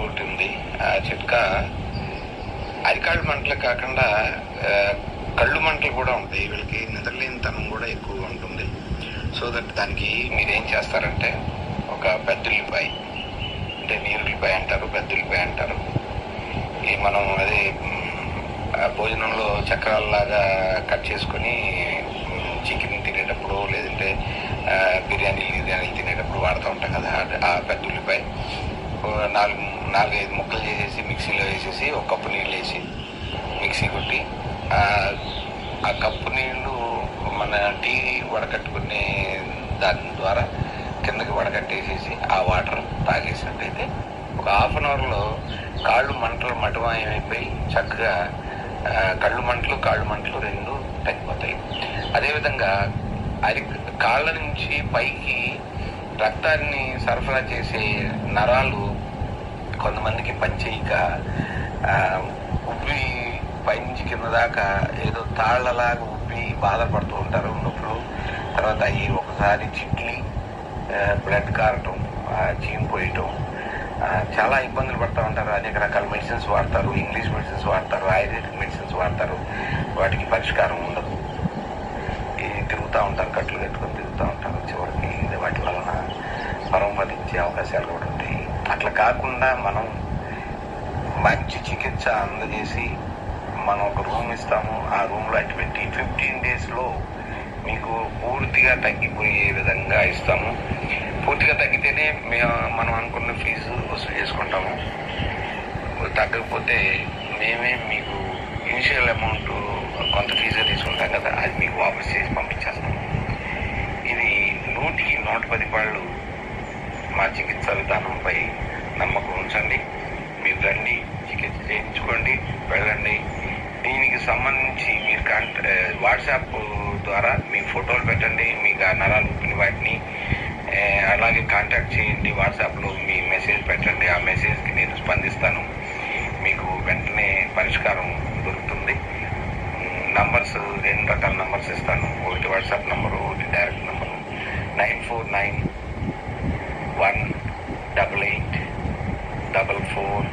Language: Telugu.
ఒకటి ఉంది. ఆ చిట్కా అరికాళ్ళు మంటలు కాకుండా కళ్ళు మంటలు కూడా ఉంటాయి. వీళ్ళకి నిద్రలేనితనం కూడా ఎక్కువగా ఉంటుంది. సో దట్ దానికి మీరేం చేస్తారంటే, ఒక పెద్ద ఉల్లిపాయ, అంటే నీరుల్లిపాయ అంటారు, పెద్ద ఉల్లిపాయ అంటారు. ఈ మనం అదే భోజనంలో చక్రాలలాగా కట్ చేసుకొని చికెన్ తినేటప్పుడు, లేదంటే బిర్యానీలు తినేటప్పుడు వాడుతూ ఉంటాం కదా, ఆ పెద్ద ఉల్లిపాయ 4-5 ముక్కలు చేసేసి మిక్సీలో వేసేసి ఒక కప్పు నీళ్ళు వేసి మిక్సీ కొట్టి, ఆ కప్పు నీళ్ళు మన టీ వడకట్టుకునే దాని ద్వారా కిందకి వడకట్టేసేసి ఆ వాటర్ తాగేసినట్టయితే ఒక హాఫ్ అన్ అవర్లో కాళ్ళు మంటలు మటుమాయమైపోయి చక్కగా కాళ్ళు మంటలు రెండు తగ్గిపోతాయి. అదేవిధంగా కాళ్ళ నుంచి పైకి రక్తాన్ని సరఫరా చేసే నరాలు కొంతమందికి పనిచేయక ఉబ్బి పైనుంచి కింద దాకా ఏదో తాళ్లలాగా ఉబ్బి బాధపడుతూ ఉంటారు, నొప్పులు. తర్వాత అవి ఒకసారి చిట్లి బ్లడ్ కారటం, చీమిపోయటం, చాలా ఇబ్బందులు పడుతూ ఉంటారు. అనేక రకాల మెడిసిన్స్ వాడతారు, ఇంగ్లీష్ మెడిసిన్స్ వాడతారు, ఆయుర్వేదిక్ మెడిసిన్స్ వాడతారు. వాటికి పరిష్కారం ఉండదు. తిరుగుతూ ఉంటారు, కట్లు కట్టుకొని తిరుగుతూ ఉంటారు. చివరికి వాటి వలన పరమపదించే అవకాశాలు కూడా ఉంటాయి. అట్లా కాకుండా మనం మంచి చికిత్స అందజేసి మనం ఒక రూమ్ ఇస్తాము. ఆ రూమ్లో అటువంటి 15 daysలో మీకు పూర్తిగా తగ్గిపోయే విధంగా ఇస్తాము. పూర్తిగా తగ్గితేనే మనం అనుకున్న ఫీజు వసూలు చేసుకుంటాము. తగ్గకపోతే మేమే మీకు ఇనిషియల్ అమౌంట్ కొంత ఫీజుగా తీసుకుంటాం కదా, అది మీకు వాపస్ చేసి పంపించేస్తాము. ఇది 100% మా చికిత్సా విధానంపై నమ్మకం ఉంచండి. మీరు రండి, చికిత్స చేయించుకోండి, వెళ్ళండి. దీనికి సంబంధించి మీరు వాట్సాప్ ద్వారా మీ ఫోటోలు పెట్టండి, మీకు ఆ నరాలు ఉప్పిన వాటిని అలాగే కాంటాక్ట్ చేయండి. వాట్సాప్లో మీ మెసేజ్ పెట్టండి, ఆ మెసేజ్కి నేను స్పందిస్తాను. మీకు వెంటనే పరిష్కారం దొరుకుతుంది. నంబర్స్ 2 రకాల నంబర్స్ ఇస్తాను. ఒకటి వాట్సాప్ నంబరు, ఒకటి డైరెక్ట్ నంబరు. 94918844